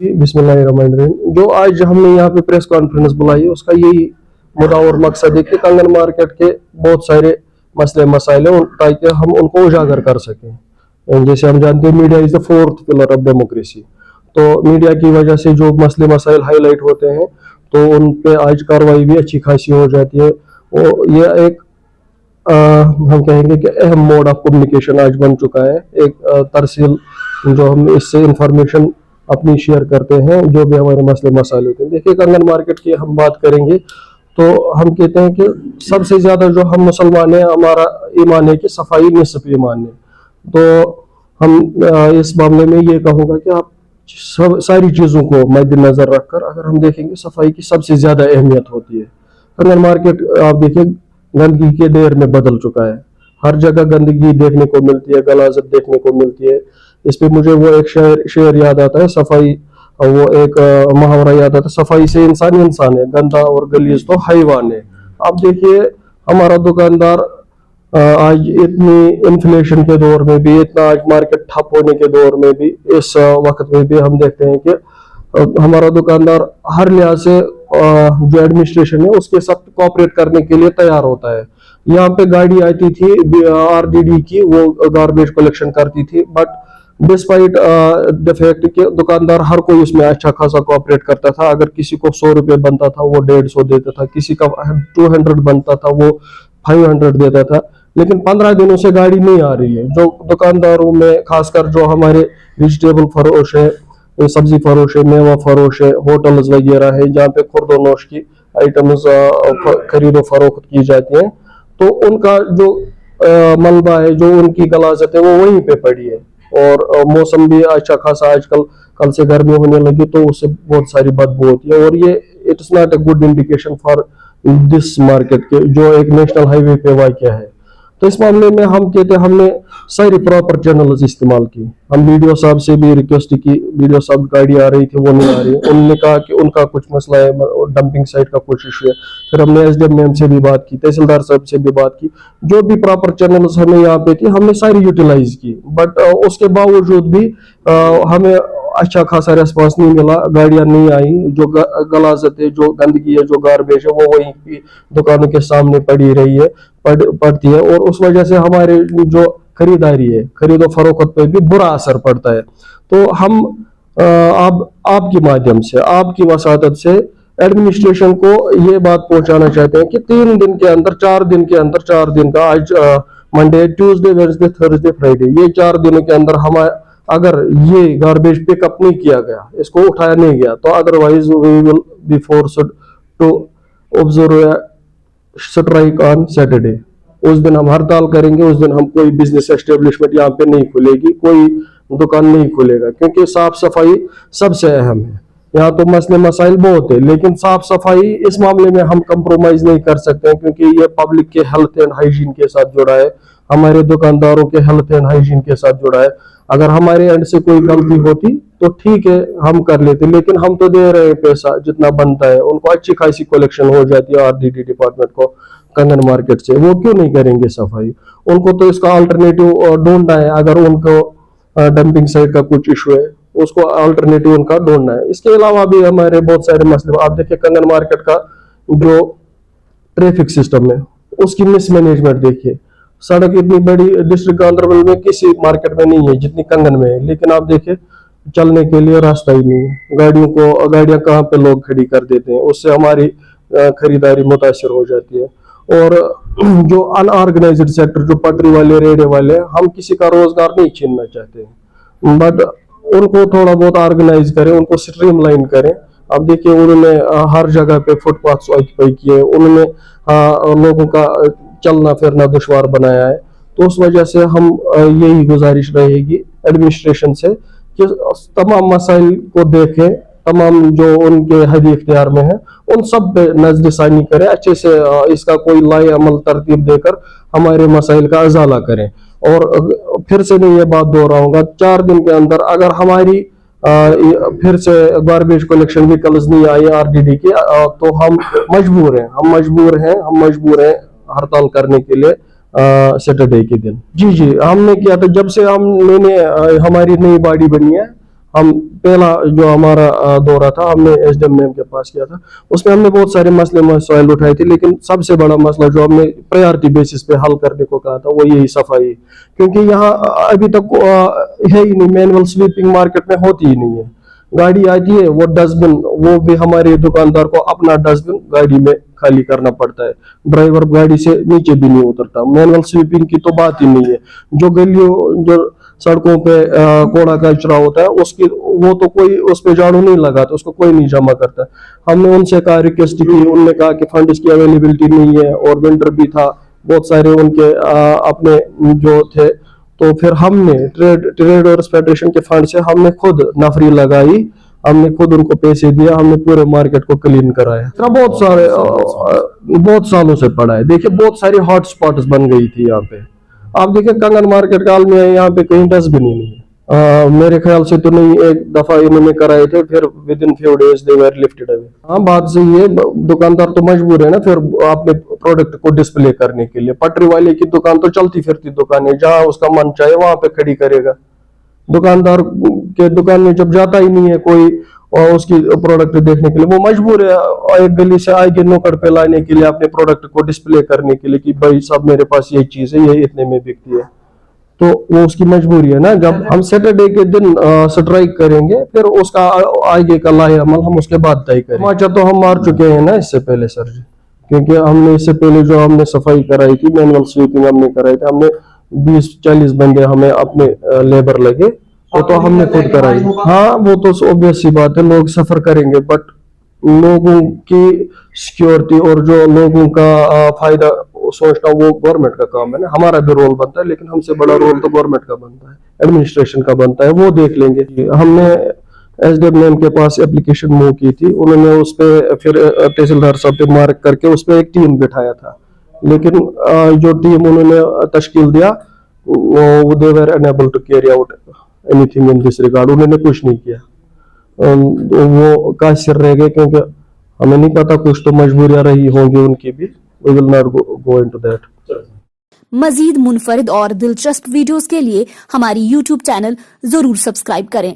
बिस्मिल्लाहिर्रहमानिर्रहीम। जो आज हमने यहाँ पे प्रेस कॉन्फ्रेंस बुलाई है उसका यही मुद्दा और मकसद है कि कंगन मार्केट के बहुत सारे मसले मसाइल हैं ताकि हम उनको उजागर कर सकें। जैसे हम जानते हैं media is the fourth pillar of democracy, तो मीडिया की वजह से जो मसले मसाइल हाईलाइट होते हैं तो उन पे आज कार्रवाई भी अच्छी खासी हो जाती है। ये एक हम कहेंगे कि अहम मोड ऑफ कम्युनिकेशन आज बन चुका है। एक तरसील जो हम इससे इंफॉर्मेशन अपनी शेयर करते हैं, जो भी हमारे मसले मसाइल होते हैं। देखिए कंगन मार्केट की हम बात करेंगे तो हम कहते हैं कि सबसे ज्यादा जो हम मुसलमान हैं हमारा ईमान है कि सफाई निस्फ ईमान है। तो हम इस मामले में ये कहूँगा कि आप सारी चीज़ों को मद्देनजर रखकर अगर हम देखेंगे सफाई की सबसे ज्यादा अहमियत होती है। कंगन मार्केट आप देखिए गंदगी के ढेर में बदल चुका है, हर जगह गंदगी देखने को मिलती है, गलाजत देखने को मिलती है। इस पे मुझे वो एक शेर याद आता है, सफाई वो एक मुहावरा याद आता है, सफाई से इंसान इंसान है, गंदा और गलीज तो हैवान है। आप देखिए हमारा दुकानदार आज इतनी इन्फ्लेशन के दौर में भी, इतना आज मार्केट ठप होने के दौर में भी, इस वक्त में भी हम देखते हैं कि हमारा दुकानदार हर लिहाज से जो एडमिनिस्ट्रेशन है उसके साथ कोऑपरेट करने के लिए तैयार होता है। यहाँ पे गाड़ी आती थी RDD की, वो गार्बेज कलेक्शन करती थी, बट डिस्पाइट द फैक्ट कि दुकानदार हर कोई उसमें अच्छा खासा कोऑपरेट करता था। अगर किसी को 100 रुपये बनता था वो 150 देता था, किसी का 200 बनता था वो 500 देता था। लेकिन 15 दिनों से गाड़ी नहीं आ रही है। जो दुकानदारों में खासकर जो हमारे वेजिटेबल फरोश है, सब्जी फरोश है, मेवा फरोश है, होटल्स वगैरह है जहाँ पे खुर्दोनोश की आइटम्स खरीदो फरोख्त की जाती हैं, तो उनका जो मलबा है, जो उनकी गलाजत है वो वहीं पे पड़ी है। और मौसम भी अच्छा खासा आजकल, कल से गर्मी होने लगी तो उससे बहुत सारी बदबू होती है। और ये it's not a good indication for this market के जो एक नेशनल हाईवे पे वाक़या है। तो इस मामले में हम कहते हैं हमने सारी प्रॉपर चैनल्स इस्तेमाल की। हम BDO साहब से भी रिक्वेस्ट की, BDO साहब गाड़ी आ रही थी वो नहीं आ रही, उन्होंने कहा कि उनका कुछ मसला है, डंपिंग साइट का कुछ इशू है। फिर हमने SDM मैम से भी बात की, तहसीलदार साहब से भी बात की, जो भी प्रॉपर चैनल्स हमें यहाँ पे थी हमने सारी यूटिलाइज की। बट उसके बावजूद भी हमें अच्छा खासा रेस्पॉन्स नहीं मिला, गाड़ियां नहीं आई। जो गलाजत है, जो गंदगी है, जो गार्बेज है वो वहीं की दुकानों के सामने पड़ी रही है, पड़ती है। और उस वजह से हमारे जो खरीदारी है, खरीदो फरोख्त पे भी बुरा असर पड़ता है। तो हम आपके माध्यम से, आपकी वसादत से एडमिनिस्ट्रेशन को ये बात पहुंचाना चाहते हैं कि 3 दिन के अंदर, 4 दिन के अंदर, 4 दिन का आज Monday, Tuesday, Wednesday, Thursday, Friday, ये 4 दिनों के अंदर हम अगर ये गार्बेज पिकअप नहीं किया गया, इसको उठाया नहीं गया, तो otherwise we will be forced to observe strike on Saturday. उस दिन हम हड़ताल करेंगे, उस दिन हम कोई बिजनेस एस्टेब्लिशमेंट यहाँ पे नहीं खुलेगी, कोई दुकान नहीं खुलेगा, क्योंकि साफ सफाई सबसे अहम है। यहाँ तो मसले मसाइल बहुत है, लेकिन साफ सफाई इस मामले में हम कंप्रोमाइज नहीं कर सकते हैं, क्योंकि ये पब्लिक के हेल्थ एंड हाइजीन के साथ जुड़ा है, हमारे दुकानदारों के हेल्थ एंड हाइजीन के साथ जुड़ा है। अगर हमारे एंड से कोई गलती होती तो ठीक है हम कर लेते, लेकिन हम तो दे रहे हैं पैसा जितना बनता है, उनको अच्छी खासी कलेक्शन हो जाती है RDD डिपार्टमेंट को कंगन मार्केट से, वो क्यों नहीं करेंगे सफाई? उनको तो इसका अल्टरनेटिव ढूंढना है। अगर उनको डंपिंग साइट का कुछ इशू है, उसको अल्टरनेटिव उनका ढूंढना है। इसके अलावा भी हमारे बहुत सारे मसले, आप देखिए कंगन मार्केट का जो ट्रैफिक सिस्टम है उसकी मिसमैनेजमेंट देखिए। सड़क इतनी बड़ी डिस्ट्रिक्ट गांधरबल में किसी मार्केट में नहीं है जितनी कंगन में है, लेकिन आप देखिए चलने के लिए रास्ता ही नहीं है। गाड़ियां कहाँ पे लोग खड़ी कर देते हैं, उससे हमारी खरीदारी मुतासिर हो जाती है। और जो अनऑर्गेनाइज्ड सेक्टर, जो पटरी वाले, रेड़े वाले, हम किसी का रोजगार नहीं छीनना चाहते, बट उनको थोड़ा बहुत ऑर्गेनाइज करें, उनको स्ट्रीमलाइन करें। अब देखिए उन्होंने हर जगह पे फुटपाथ ऑक्यूपाई किए, उन्होंने लोगों का चलना फिरना दुश्वार बनाया है। तो उस वजह से हम यही गुजारिश रहेगी एडमिनिस्ट्रेशन से कि तमाम मसाइल को देखें, तमाम जो उनके हद इख्तियार में है उन सब पे नजरसानी करें, अच्छे से इसका कोई लाए अमल तरतीब देकर हमारे मसाइल का अजाला करें। और फिर से मैं ये बात दोहराऊंगा, 4 दिन के अंदर अगर हमारी फिर से गार्बेज कलेक्शन व्हीकल्स नहीं आई RDD की, तो हम मजबूर हैं हड़ताल करने के लिए सैटरडे के दिन। जी हमने किया था, जब से मैंने हमारी नई बॉडी बनी है हम पहला जो हमारा दौरा था हमने एसडीएम मैम के पास किया था, उसमें हमने बहुत सारे मसले मसाइल उठाए थे, लेकिन सबसे बड़ा मसला जो हमने प्रायोरिटी बेसिस पे हल करने को कहा था वो यही सफाई, क्योंकि यहाँ अभी तक है ही नहीं, मैनुअल स्वीपिंग मार्केट में होती ही नहीं है। गाड़ी आती है वो डस्टबिन, वो भी हमारे दुकानदार को अपना डस्टबिन गाड़ी में खाली करना पड़ता है, ड्राइवर गाड़ी से नीचे भी नहीं उतरता। मैनुअल स्वीपिंग की तो बात ही नहीं है। जो गलियों जो सड़कों पे कूड़ा कचरा होता है उसकी वो तो कोई उस पे झाड़ू नहीं लगाता, उसको कोई नहीं जमा करता। हमने उनसे कहा, रिक्वेस्ट की, उन्होंने कहा कि फंड्स की अवेलेबिलिटी नहीं है और विंटर भी था, बहुत सारे उनके अपने जो थे, तो फिर हमने ट्रेडर्स फेडरेशन के फंड से हमने खुद नफरी लगाई, हमने खुद उनको पैसे दिया, हमने पूरे मार्केट को क्लीन कराया। इतना बहुत सारे बहुत सालों से पड़ा है। देखिए बहुत सारी हॉट स्पॉट्स बन गई थी यहाँ पे। आप देखिए कंगन मार्केट काल में यहाँ पे कहीं डस्टबिन ही नहीं है। मेरे ख्याल से तो नहीं, एक दफा इन्होंने कराए थे, फिर with in few days they were lifted away. हाँ बात सही है, दुकानदार तो मजबूर है ना फिर अपने प्रोडक्ट को डिस्प्ले करने के लिए। पटरी वाले की दुकान तो चलती फिरती दुकान है, जहाँ उसका मन चाहे वहां पे खड़ी करेगा। दुकानदार के दुकान में जब जाता ही नहीं है कोई और उसकी प्रोडक्ट देखने के लिए, वो मजबूर है एक गली से आगे नुक्कड़ पे लाने के लिए अपने प्रोडक्ट को डिस्प्ले करने के लिए कि भाई साहब मेरे पास ये चीज है, ये इतने में बिकती है, तो वो उसकी मजबूरी है ना। जब हम सैटरडे के दिन स्ट्राइक करेंगे फिर उसका आगे का लाहे अमल हम उसके बाद तय करेंगे। माचा तो हम मार चुके हैं ना इससे पहले सर जी, क्योंकि हमने इससे पहले जो हमने सफाई कराई थी, मैनुअल स्वीपिंग हमने कराई थी, हमने 20-40 बंदे हमें अपने लेबर लगे, तो हमने खुद कराई। हाँ वो तो ऑब्वियस सी बात है, लोग सफर करेंगे, बट लोगों की सिक्योरिटी और जो लोगों का फायदा सोचना वो गवर्नमेंट का काम है ना। हमारा भी रोल बनता है, लेकिन हमसे बड़ा रोल तो गवर्नमेंट का बनता है, एडमिनिस्ट्रेशन का बनता है, वो देख लेंगे। हमने एसडीएम मैम के पास एप्लीकेशन मूव की थी, उन्होंने उस पे फिर तहसीलदार साहब पे मार्क करके उस पे एक टीम बिठाया था, लेकिन जो टीम उन्होंने तश्कील दिया वो they were unable to carry out anything in this regard, उन्होंने कुछ नहीं किया। वो कासिर रह गए, क्योंकि हमें नहीं पता, कुछ तो मजबूरियां रही होंगी उनकी भी। We will not go into that. मजीद मुनफरिद और दिलचस्प वीडियोस के लिए हमारी YouTube चैनल जरूर सब्सक्राइब करें।